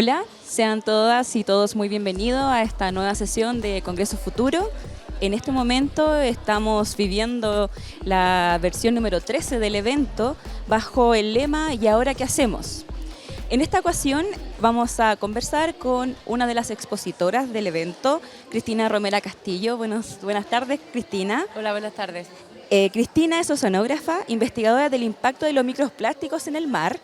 Hola, sean todas y todos muy bienvenidos a esta nueva sesión de Congreso Futuro. En este momento estamos viviendo la versión número 13 del evento bajo el lema ¿Y ahora qué hacemos? En esta ocasión vamos a conversar con una de las expositoras del evento, Cristina Romera Castillo. Buenas tardes, Cristina. Hola, buenas tardes. Cristina es oceanógrafa, investigadora del impacto de los microplásticos en el mar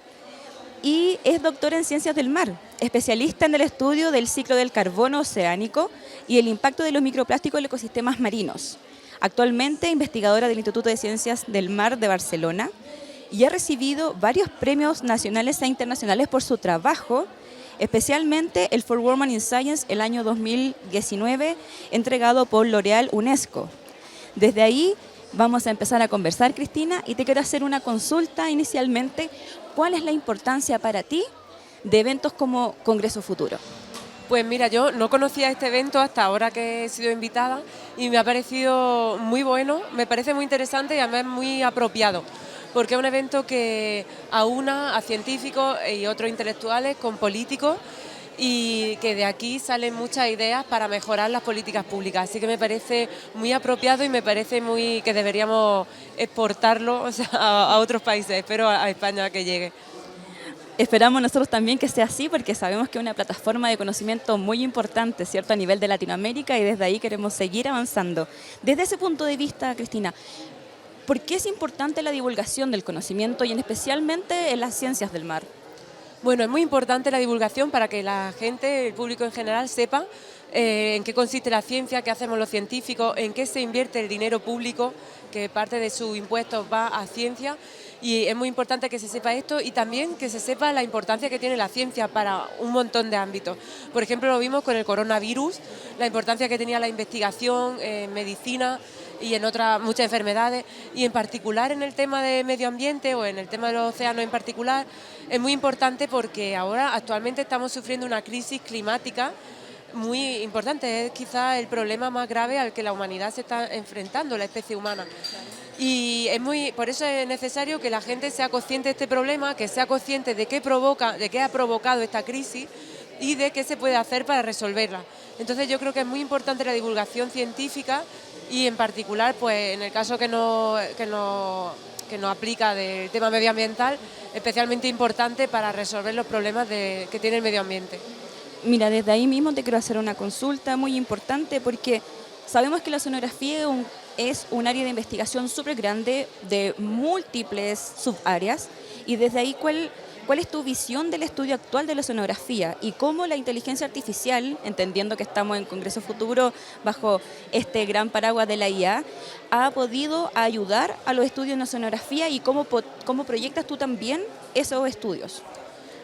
y es doctora en Ciencias del Mar, especialista en el estudio del ciclo del carbono oceánico y el impacto de los microplásticos en los ecosistemas marinos. Actualmente investigadora del Instituto de Ciencias del Mar de Barcelona y ha recibido varios premios nacionales e internacionales por su trabajo, especialmente el For Women in Science el año 2019, entregado por L'Oréal UNESCO. Desde ahí vamos a empezar a conversar, Cristina, y te quiero hacer una consulta inicialmente. ¿Cuál es la importancia para ti de eventos como Congreso Futuro? Pues mira, yo no conocía este evento hasta ahora que he sido invitada y me ha parecido muy bueno, me parece muy interesante y además muy apropiado, porque es un evento que aúna a científicos y otros intelectuales con políticos y que de aquí salen muchas ideas para mejorar las políticas públicas. Así que me parece muy apropiado y me parece muy que deberíamos exportarlo, o sea, a otros países. Espero a España que llegue. Esperamos nosotros también que sea así, porque sabemos que es una plataforma de conocimiento muy importante, ¿cierto?, a nivel de Latinoamérica, y desde ahí queremos seguir avanzando. Desde ese punto de vista, Cristina, ¿por qué es importante la divulgación del conocimiento y especialmente en las ciencias del mar? Bueno, es muy importante la divulgación para que la gente, el público en general, sepa en qué consiste la ciencia, qué hacemos los científicos, en qué se invierte el dinero público, que parte de sus impuestos va a ciencia. Y es muy importante que se sepa esto y también que se sepa la importancia que tiene la ciencia para un montón de ámbitos. Por ejemplo, lo vimos con el coronavirus, la importancia que tenía la investigación en medicina y en otras muchas enfermedades, y en particular en el tema de medio ambiente o en el tema de los océanos en particular, es muy importante porque ahora actualmente estamos sufriendo una crisis climática muy importante, es quizás el problema más grave al que la humanidad se está enfrentando, la especie humana. Y por eso es necesario que la gente sea consciente de este problema, que sea consciente de qué ha provocado esta crisis y de qué se puede hacer para resolverla. Entonces yo creo que es muy importante la divulgación científica y en particular, pues en el caso que no aplica del tema medioambiental, especialmente importante para resolver los problemas que tiene el medio ambiente. Mira, desde ahí mismo te quiero hacer una consulta muy importante, porque sabemos que la oceanografía es un área de investigación súper grande de múltiples subáreas, y desde ahí, ¿cuál es tu visión del estudio actual de la oceanografía y cómo la inteligencia artificial, entendiendo que estamos en Congreso Futuro bajo este gran paraguas de la IA, ha podido ayudar a los estudios en oceanografía y cómo proyectas tú también esos estudios?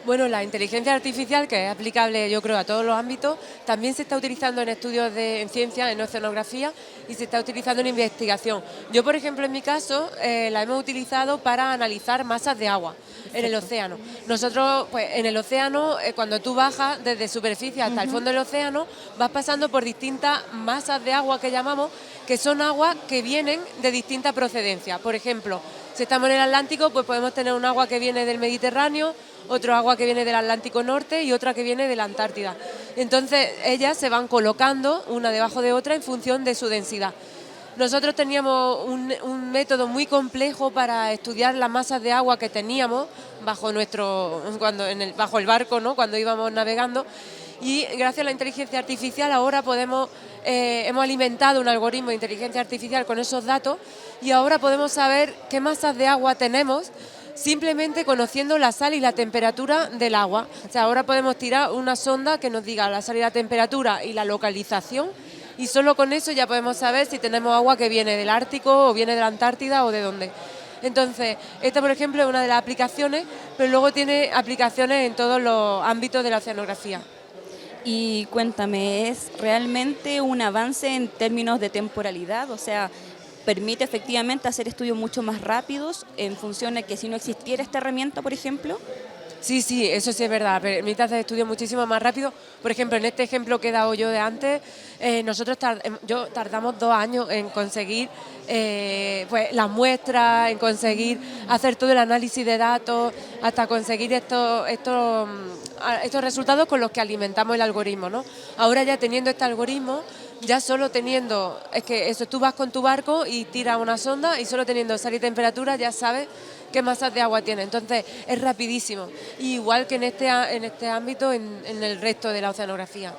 Bueno, la inteligencia artificial, que es aplicable yo creo a todos los ámbitos, también se está utilizando en estudios en ciencia, en oceanografía, y se está utilizando en investigación. Yo, por ejemplo, en mi caso, la hemos utilizado para analizar masas de agua en el océano. Nosotros, pues en el océano, cuando tú bajas desde superficie hasta el fondo del océano, vas pasando por distintas masas de agua que llamamos, que son aguas que vienen de distinta procedencia. Por ejemplo, si estamos en el Atlántico, pues podemos tener un agua que viene del Mediterráneo, otro agua que viene del Atlántico Norte y otra que viene de la Antártida. Entonces, ellas se van colocando una debajo de otra en función de su densidad. Nosotros teníamos un método muy complejo para estudiar las masas de agua que teníamos bajo el barco, ¿no?, cuando íbamos navegando, y gracias a la inteligencia artificial ahora hemos alimentado un algoritmo de inteligencia artificial con esos datos y ahora podemos saber qué masas de agua tenemos simplemente conociendo la sal y la temperatura del agua. O sea, ahora podemos tirar una sonda que nos diga la sal y la temperatura y la localización, y solo con eso ya podemos saber si tenemos agua que viene del Ártico o viene de la Antártida o de dónde. Entonces, esta, por ejemplo, es una de las aplicaciones, pero luego tiene aplicaciones en todos los ámbitos de la oceanografía. Y cuéntame, ¿es realmente un avance en términos de temporalidad? O sea, ¿permite efectivamente hacer estudios mucho más rápidos en función de que si no existiera esta herramienta, por ejemplo? Sí, sí, eso sí es verdad, permite hacer estudios muchísimo más rápido. Por ejemplo, en este ejemplo que he dado yo de antes, nosotros tardamos 2 años en conseguir pues, las muestras, en conseguir hacer todo el análisis de datos, hasta conseguir estos resultados con los que alimentamos el algoritmo, ¿no? Ahora ya teniendo este algoritmo, ya solo teniendo, es que eso, tú vas con tu barco y tiras una sonda y solo teniendo sal y temperatura ya sabes qué masas de agua tiene. Entonces es rapidísimo. Y igual que en este ámbito, en el resto de la oceanografía.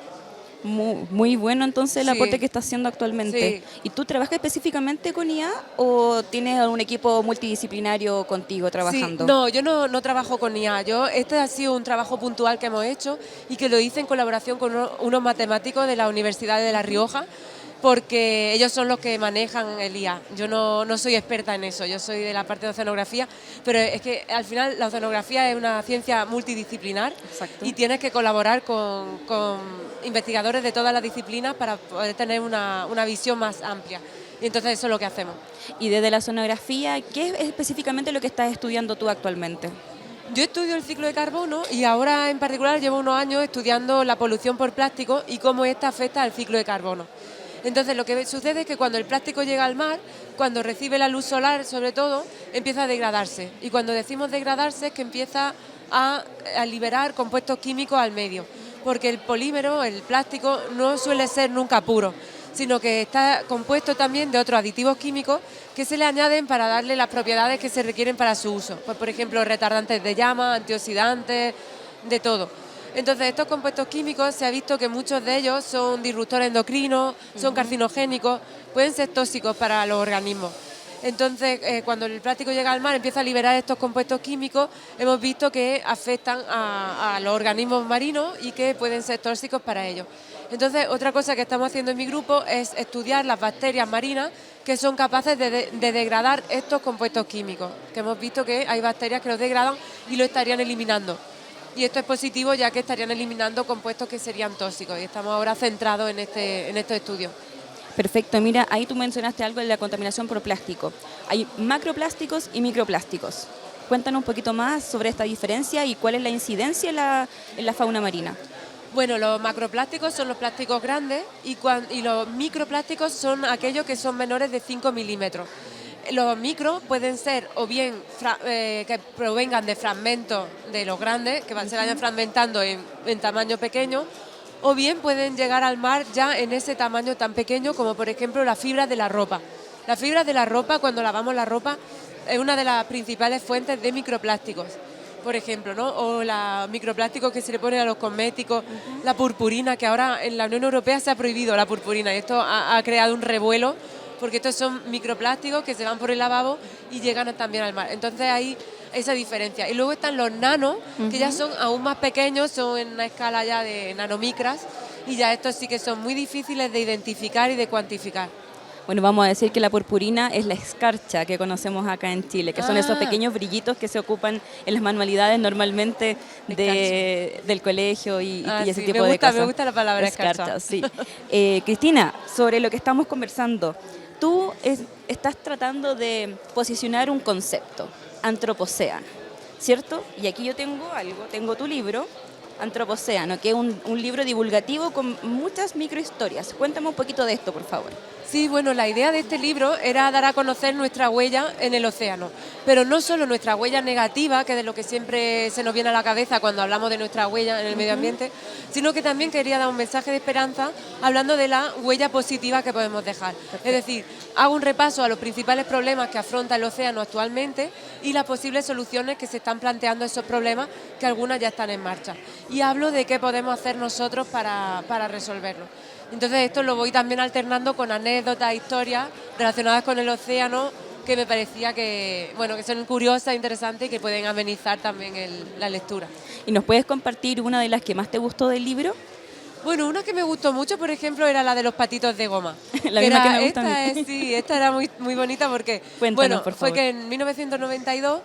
Muy bueno entonces el aporte Sí, que está haciendo actualmente. sí. ¿Y tú trabajas específicamente con IA o tienes algún equipo multidisciplinario contigo Sí, trabajando? no, yo no trabajo con IA. Este ha sido un trabajo puntual que hemos hecho y que lo hice en colaboración con unos matemáticos de la Universidad de La Rioja, porque ellos son los que manejan el IA. Yo no soy experta en eso, yo soy de la parte de oceanografía, pero es que al final la oceanografía es una ciencia multidisciplinar. Exacto. Y tienes que colaborar con investigadores de todas las disciplinas para poder tener una visión más amplia. Y entonces eso es lo que hacemos. Y desde la sonografía, ¿qué es específicamente lo que estás estudiando tú actualmente? Yo estudio el ciclo de carbono y ahora en particular llevo unos años estudiando la polución por plástico y cómo esta afecta al ciclo de carbono. Entonces lo que sucede es que cuando el plástico llega al mar, cuando recibe la luz solar sobre todo, empieza a degradarse. Y cuando decimos degradarse es que empieza a liberar compuestos químicos al medio. Porque el polímero, el plástico, no suele ser nunca puro, sino que está compuesto también de otros aditivos químicos que se le añaden para darle las propiedades que se requieren para su uso. Pues, por ejemplo, retardantes de llama, antioxidantes, de todo. Entonces, estos compuestos químicos se ha visto que muchos de ellos son disruptores endocrinos, son carcinogénicos, pueden ser tóxicos para los organismos. Entonces, cuando el plástico llega al mar, empieza a liberar estos compuestos químicos, hemos visto que afectan a los organismos marinos y que pueden ser tóxicos para ellos. Entonces, otra cosa que estamos haciendo en mi grupo es estudiar las bacterias marinas que son capaces de degradar estos compuestos químicos, que hemos visto que hay bacterias que los degradan y lo estarían eliminando. Y esto es positivo ya que estarían eliminando compuestos que serían tóxicos y estamos ahora centrados en estos estudios. Perfecto, mira, ahí tú mencionaste algo de la contaminación por plástico. Hay macroplásticos y microplásticos. Cuéntanos un poquito más sobre esta diferencia y cuál es la incidencia en la fauna marina. Bueno, los macroplásticos son los plásticos grandes y los microplásticos son aquellos que son menores de 5 milímetros. Los micros pueden ser o bien que provengan de fragmentos de los grandes, que se vayan fragmentando en tamaño pequeño, o bien pueden llegar al mar ya en ese tamaño tan pequeño como por ejemplo las fibras de la ropa. Las fibras de la ropa, cuando lavamos la ropa, es una de las principales fuentes de microplásticos, por ejemplo, ¿no? O los microplásticos que se le ponen a los cosméticos, la purpurina, que ahora en la Unión Europea se ha prohibido la purpurina y esto ha creado un revuelo porque estos son microplásticos que se van por el lavabo y llegan también al mar. Entonces hay esa diferencia. Y luego están los nanos, que ya son aún más pequeños, son en una escala ya de nanomicras, y ya estos sí que son muy difíciles de identificar y de cuantificar. Bueno, vamos a decir que la purpurina es la escarcha que conocemos acá en Chile, que son esos pequeños brillitos que se ocupan en las manualidades normalmente del colegio y ese sí, tipo de cosas. Me gusta la palabra escarcha. Sí. Cristina, sobre lo que estamos conversando, tú estás tratando de posicionar un concepto, antropocéano, ¿cierto? Y aquí yo tengo tu libro, Antropocéano, que es un libro divulgativo con muchas microhistorias. Cuéntame un poquito de esto, por favor. Sí, bueno, la idea de este libro era dar a conocer nuestra huella en el océano, pero no solo nuestra huella negativa, que es de lo que siempre se nos viene a la cabeza cuando hablamos de nuestra huella en el medio ambiente, sino que también quería dar un mensaje de esperanza hablando de la huella positiva que podemos dejar. Perfecto. Es decir, hago un repaso a los principales problemas que afronta el océano actualmente y las posibles soluciones que se están planteando a esos problemas, que algunas ya están en marcha. Y hablo de qué podemos hacer nosotros para resolverlo. Entonces esto lo voy también alternando con anécdotas, historias relacionadas con el océano que me parecía que son curiosas, interesantes y que pueden amenizar también la lectura. ¿Y nos puedes compartir una de las que más te gustó del libro? Bueno, una que me gustó mucho, por ejemplo, era la de los patitos de goma. La misma que me gusta a mí. Sí, esta era muy, muy bonita porque Cuéntanos, por fue favor. que en 1992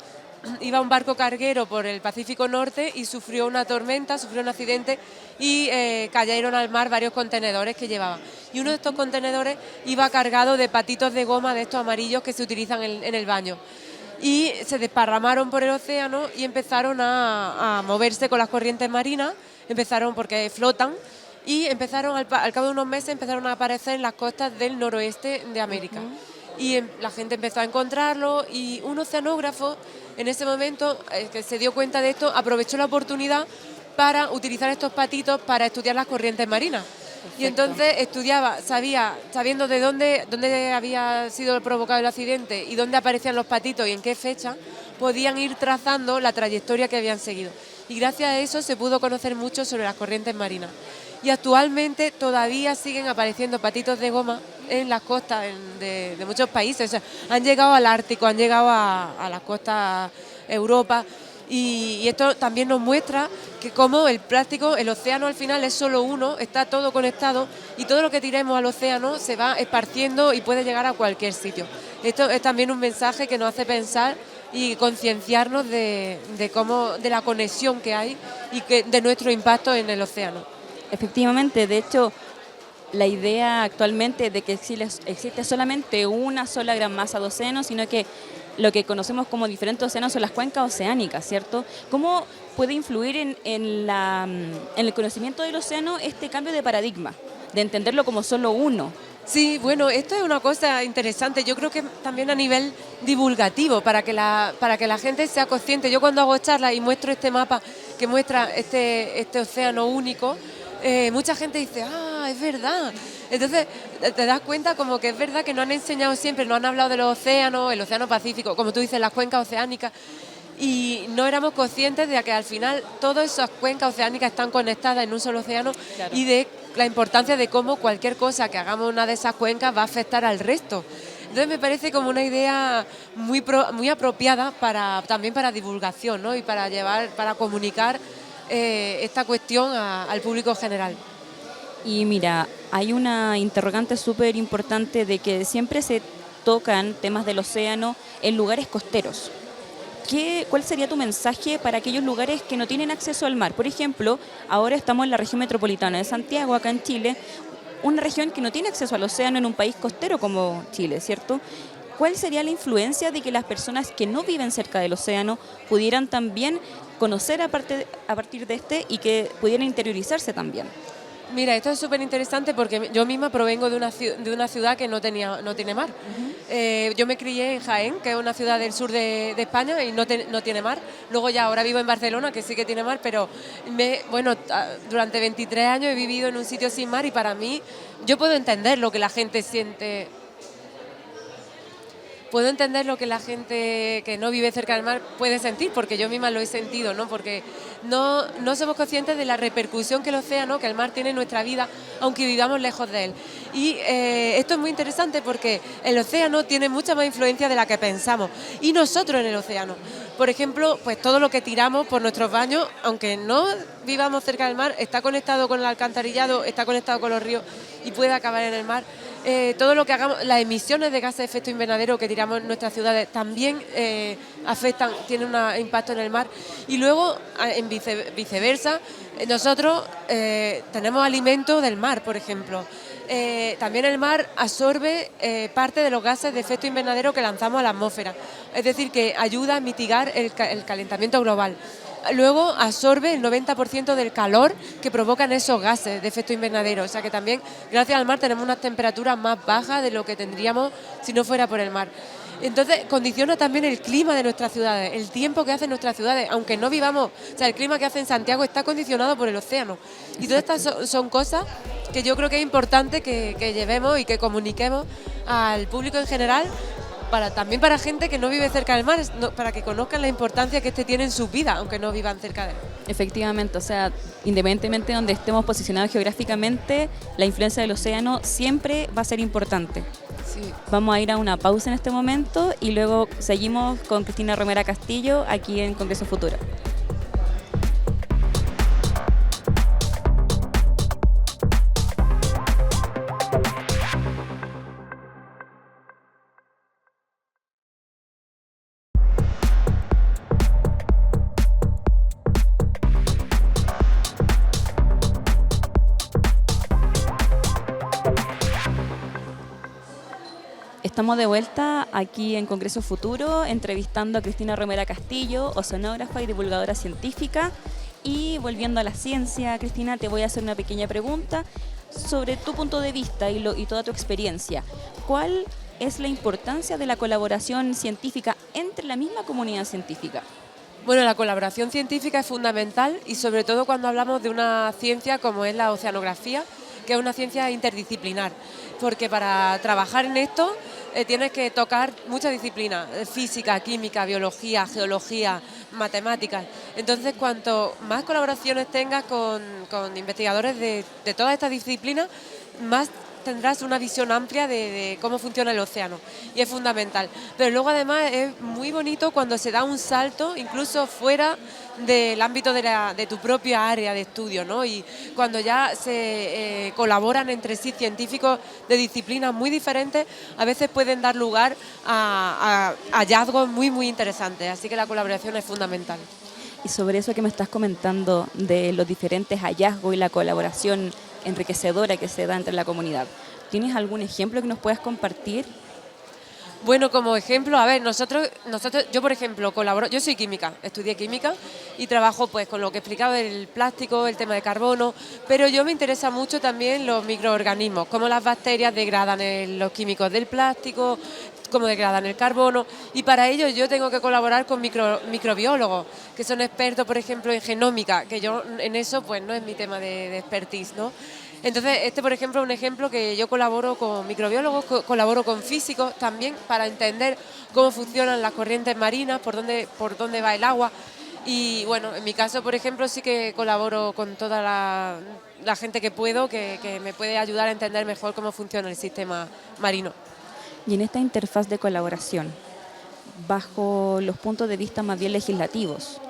iba un barco carguero por el Pacífico Norte y sufrió una tormenta, sufrió un accidente y cayeron al mar varios contenedores que llevaban. Y uno de estos contenedores iba cargado de patitos de goma de estos amarillos que se utilizan en el baño. y se desparramaron por el océano y empezaron a moverse con las corrientes marinas, empezaron porque flotan, y empezaron al cabo de unos meses empezaron a aparecer en las costas del noroeste de América. Y la gente empezó a encontrarlo, y un oceanógrafo en ese momento que se dio cuenta de esto aprovechó la oportunidad para utilizar estos patitos para estudiar las corrientes marinas. Perfecto. Y entonces sabiendo de dónde había sido provocado el accidente y dónde aparecían los patitos y en qué fecha, podían ir trazando la trayectoria que habían seguido. Y gracias a eso se pudo conocer mucho sobre las corrientes marinas. Y actualmente todavía siguen apareciendo patitos de goma en las costas de muchos países. O sea, han llegado al Ártico, han llegado a las costas Europa. Y esto también nos muestra que como el plástico, el océano al final es solo uno, está todo conectado, y todo lo que tiremos al océano se va esparciendo y puede llegar a cualquier sitio. Esto es también un mensaje que nos hace pensar y concienciarnos de la conexión que hay y de nuestro impacto en el océano. Efectivamente, de hecho, la idea actualmente de que existe solamente una sola gran masa de océano, sino que lo que conocemos como diferentes océanos son las cuencas oceánicas, ¿cierto? ¿Cómo puede influir en el conocimiento del océano este cambio de paradigma, de entenderlo como solo uno? Sí, bueno, esto es una cosa interesante. Yo creo que también a nivel divulgativo, para que la gente sea consciente. Yo cuando hago charlas y muestro este mapa que muestra este océano único, mucha gente dice, es verdad. Entonces te das cuenta como que es verdad que no han enseñado siempre, no han hablado de los océanos, el océano Pacífico, como tú dices, las cuencas oceánicas, y no éramos conscientes de que al final todas esas cuencas oceánicas están conectadas en un solo océano. Claro. Y de la importancia de cómo cualquier cosa que hagamos en una de esas cuencas va a afectar al resto. Entonces me parece como una idea muy apropiada también para divulgación, ¿no? Y para comunicar esta cuestión al público general. Y mira, hay una interrogante súper importante de que siempre se tocan temas del océano en lugares costeros. ¿Cuál sería tu mensaje para aquellos lugares que no tienen acceso al mar? Por ejemplo, ahora estamos en la región metropolitana de Santiago, acá en Chile, una región que no tiene acceso al océano en un país costero como Chile, ¿cierto? ¿Cuál sería la influencia de que las personas que no viven cerca del océano pudieran también conocer a partir de este y que pudieran interiorizarse también? Mira, esto es súper interesante porque yo misma provengo de una ciudad que no tiene mar. Yo me crié en Jaén, que es una ciudad del sur de España y no tiene mar. Luego ya ahora vivo en Barcelona, que sí que tiene mar, pero durante 23 años he vivido en un sitio sin mar, y para mí yo puedo entender lo que la gente siente. Puedo entender lo que la gente que no vive cerca del mar puede sentir, porque yo misma lo he sentido, ¿no? Porque no somos conscientes de la repercusión que el océano, que el mar tiene en nuestra vida, aunque vivamos lejos de él. Y esto es muy interesante porque el océano tiene mucha más influencia de la que pensamos, y nosotros en el océano. Por ejemplo, pues todo lo que tiramos por nuestros baños, aunque no vivamos cerca del mar, está conectado con el alcantarillado, está conectado con los ríos y puede acabar en el mar. Todo lo que hagamos, las emisiones de gases de efecto invernadero que tiramos en nuestras ciudades también afectan, tienen un impacto en el mar. Y luego, en viceversa, nosotros tenemos alimentos del mar, por ejemplo. También el mar absorbe parte de los gases de efecto invernadero que lanzamos a la atmósfera. Es decir, que ayuda a mitigar el calentamiento global. Luego absorbe el 90% del calor que provocan esos gases de efecto invernadero. O sea que también, gracias al mar, tenemos unas temperaturas más bajas de lo que tendríamos si no fuera por el mar. Entonces, condiciona también el clima de nuestras ciudades, el tiempo que hacen nuestras ciudades, aunque no vivamos, o sea, el clima que hace en Santiago está condicionado por el océano. Y todas estas son cosas que yo creo que es importante que llevemos y que comuniquemos al público en general, también para gente que no vive cerca del mar, para que conozcan la importancia que tiene en su vida, aunque no vivan cerca de él. Efectivamente, o sea, independientemente de donde estemos posicionados geográficamente, la influencia del océano siempre va a ser importante. Sí. Vamos a ir a una pausa en este momento y luego seguimos con Cristina Romera Castillo aquí en Congreso Futuro. Estamos de vuelta aquí en Congreso Futuro, entrevistando a Cristina Romera Castillo, oceanógrafa y divulgadora científica. Y volviendo a la ciencia, Cristina, te voy a hacer una pequeña pregunta sobre tu punto de vista y toda tu experiencia. ¿Cuál es la importancia de la colaboración científica entre la misma comunidad científica? Bueno, la colaboración científica es fundamental y sobre todo cuando hablamos de una ciencia como es la oceanografía, que es una ciencia interdisciplinar, porque para trabajar en esto tienes que tocar muchas disciplinas, física, química, biología, geología, matemáticas. Entonces, cuanto más colaboraciones tengas con investigadores de todas estas disciplinas, más tendrás una visión amplia de cómo funciona el océano y es fundamental. Pero luego además es muy bonito cuando se da un salto incluso fuera del ámbito de tu propia área de estudio, ¿no? Y cuando ya se colaboran entre sí científicos de disciplinas muy diferentes, a veces pueden dar lugar a hallazgos muy, muy interesantes. Así que la colaboración es fundamental. Y sobre eso que me estás comentando de los diferentes hallazgos y la colaboración enriquecedora que se da entre la comunidad, ¿tienes algún ejemplo que nos puedas compartir? Bueno, como ejemplo, a ver, yo por ejemplo colaboro, yo soy química, estudié química y trabajo pues con lo que he explicado del plástico, el tema de carbono, pero yo me interesa mucho también los microorganismos, cómo las bacterias degradan los químicos del plástico, cómo degradan el carbono, y para ello yo tengo que colaborar con microbiólogos, que son expertos, por ejemplo, en genómica, que yo en eso pues no es mi tema de expertise, ¿no? Entonces, por ejemplo, es un ejemplo que yo colaboro con microbiólogos, colaboro con físicos también para entender cómo funcionan las corrientes marinas, por dónde va el agua. Y bueno, en mi caso, por ejemplo, sí que colaboro con toda la gente que puedo, que me puede ayudar a entender mejor cómo funciona el sistema marino. Y en esta interfaz de colaboración, bajo los puntos de vista más bien legislativos,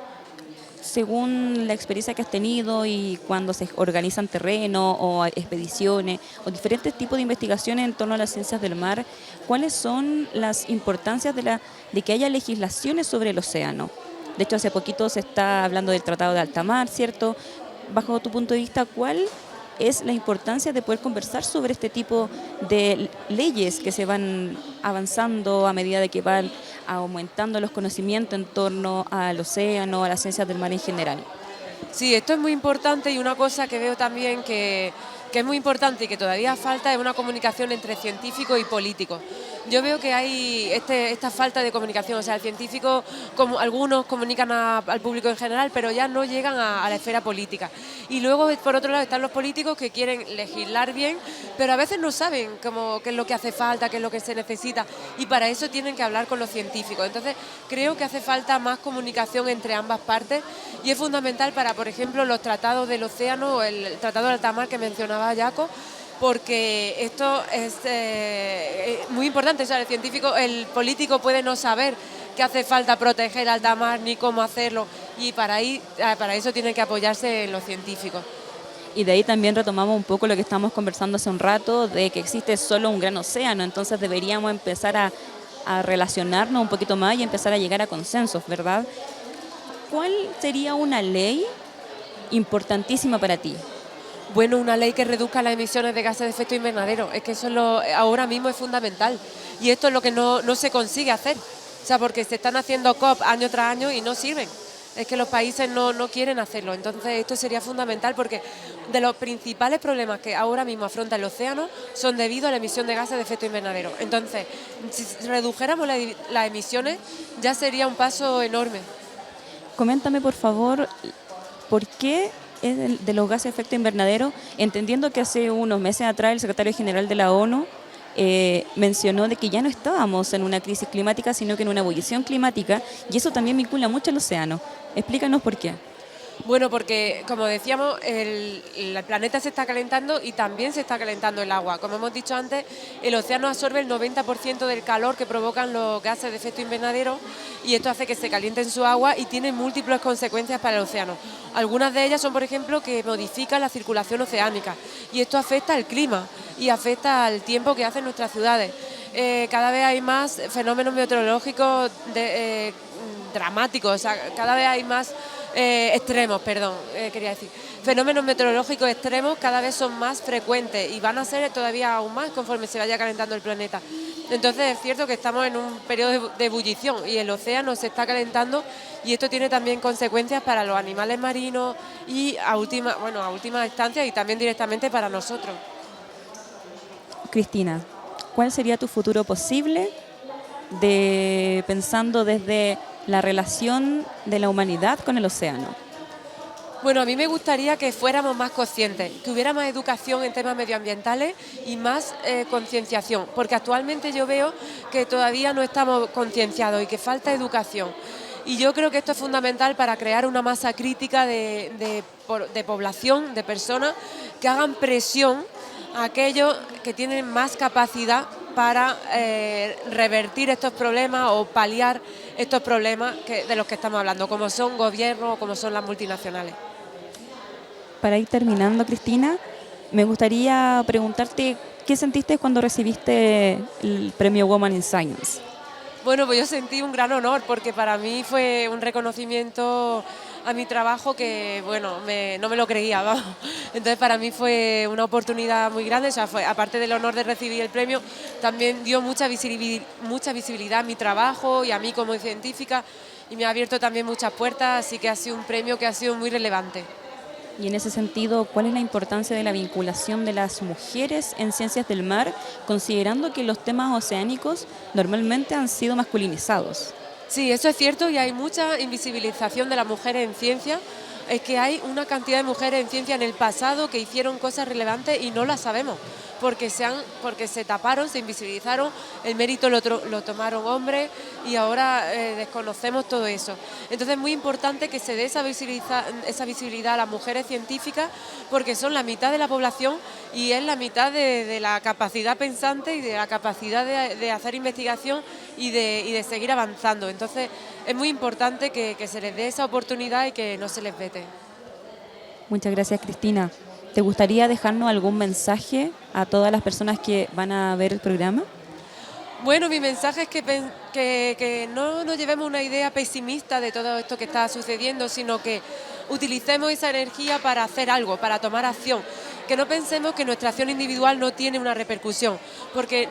según la experiencia que has tenido y cuando se organizan terrenos o expediciones o diferentes tipos de investigaciones en torno a las ciencias del mar, ¿cuáles son las importancias de que haya legislaciones sobre el océano? De hecho, hace poquito se está hablando del Tratado de Alta Mar, ¿cierto? Bajo tu punto de vista, ¿cuál es la importancia de poder conversar sobre este tipo de leyes que se van avanzando a medida de que van aumentando los conocimientos en torno al océano, a las ciencias del mar en general? Sí, esto es muy importante y una cosa que veo también que es muy importante y que todavía falta es una comunicación entre científicos y políticos. Yo veo que hay esta falta de comunicación, o sea, el científico, como algunos comunican al público en general, pero ya no llegan a la esfera política. Y luego, por otro lado, están los políticos que quieren legislar bien, pero a veces no saben qué es lo que hace falta, qué es lo que se necesita, y para eso tienen que hablar con los científicos. Entonces, creo que hace falta más comunicación entre ambas partes y es fundamental para, por ejemplo, los tratados del océano o el Tratado de Alta Mar que mencionaba Jaco, porque esto es muy importante. O sea, el político puede no saber que hace falta proteger alta mar ni cómo hacerlo, y para eso tiene que apoyarse en los científicos. Y de ahí también retomamos un poco lo que estábamos conversando hace un rato, de que existe solo un gran océano, entonces deberíamos empezar a relacionarnos un poquito más y empezar a llegar a consensos, ¿verdad? ¿Cuál sería una ley importantísima para ti? Bueno, una ley que reduzca las emisiones de gases de efecto invernadero. Es que eso ahora mismo es fundamental. Y esto es lo que no se consigue hacer. O sea, porque se están haciendo COP año tras año y no sirven. Es que los países no quieren hacerlo. Entonces, esto sería fundamental porque de los principales problemas que ahora mismo afronta el océano son debido a la emisión de gases de efecto invernadero. Entonces, si redujéramos las emisiones, ya sería un paso enorme. Coméntame, por favor, ¿por qué es de los gases de efecto invernadero? Entendiendo que hace unos meses atrás el secretario general de la ONU mencionó de que ya no estábamos en una crisis climática, sino que en una ebullición climática, y eso también vincula mucho al océano. Explícanos por qué. Bueno, porque como decíamos, el planeta se está calentando y también se está calentando el agua. Como hemos dicho antes, el océano absorbe el 90% del calor que provocan los gases de efecto invernadero, y esto hace que se calienten su agua y tiene múltiples consecuencias para el océano. Algunas de ellas son, por ejemplo, que modifican la circulación oceánica, y esto afecta al clima y afecta al tiempo que hacen nuestras ciudades. Cada vez hay más fenómenos meteorológicos dramáticos, o sea, cada vez hay más fenómenos meteorológicos extremos cada vez son más frecuentes y van a ser todavía aún más conforme se vaya calentando el planeta. Entonces es cierto que estamos en un periodo de ebullición y el océano se está calentando y esto tiene también consecuencias para los animales marinos y a última instancia y también directamente para nosotros. Cristina, ¿cuál sería tu futuro posible pensando desde la relación de la humanidad con el océano? Bueno, a mí me gustaría que fuéramos más conscientes, que hubiera más educación en temas medioambientales y más concienciación, porque actualmente yo veo que todavía no estamos concienciados y que falta educación. Y yo creo que esto es fundamental para crear una masa crítica de población, de personas que hagan presión a aquellos que tienen más capacidad para revertir estos problemas o paliar estos problemas de los que estamos hablando, como son gobiernos o como son las multinacionales. Para ir terminando, Cristina, me gustaría preguntarte qué sentiste cuando recibiste el premio Women in Science. Bueno, pues yo sentí un gran honor porque para mí fue un reconocimiento a mi trabajo que, bueno, no me lo creía, vamos. Entonces para mí fue una oportunidad muy grande, o sea, aparte del honor de recibir el premio, también dio mucha visibilidad a mi trabajo y a mí como científica y me ha abierto también muchas puertas, así que ha sido un premio que ha sido muy relevante. Y en ese sentido, ¿cuál es la importancia de la vinculación de las mujeres en ciencias del mar, considerando que los temas oceánicos normalmente han sido masculinizados? Sí, eso es cierto y hay mucha invisibilización de las mujeres en ciencia. Es que hay una cantidad de mujeres en ciencia en el pasado que hicieron cosas relevantes y no las sabemos, porque se taparon, se invisibilizaron, el mérito lo tomaron hombres y ahora desconocemos todo eso. Entonces es muy importante que se dé esa visibilidad a las mujeres científicas porque son la mitad de la población y es la mitad de la capacidad pensante y de la capacidad de hacer investigación y de seguir avanzando. Entonces es muy importante que se les dé esa oportunidad y que no se les vete. Muchas gracias, Cristina. ¿Te gustaría dejarnos algún mensaje a todas las personas que van a ver el programa? Bueno, mi mensaje es que no nos llevemos una idea pesimista de todo esto que está sucediendo, sino que utilicemos esa energía para hacer algo, para tomar acción. Que no pensemos que nuestra acción individual no tiene una repercusión, porque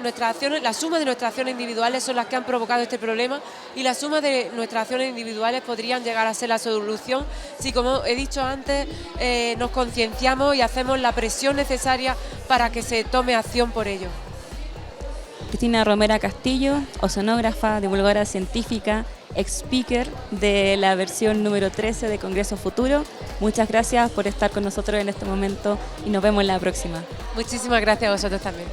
la suma de nuestras acciones individuales son las que han provocado este problema y la suma de nuestras acciones individuales podrían llegar a ser la solución si, como he dicho antes, nos concienciamos y hacemos la presión necesaria para que se tome acción por ello. Cristina Romera Castillo, oceanógrafa, divulgadora científica, ex-speaker de la versión número 13 de Congreso Futuro. Muchas gracias por estar con nosotros en este momento y nos vemos en la próxima. Muchísimas gracias a vosotros también.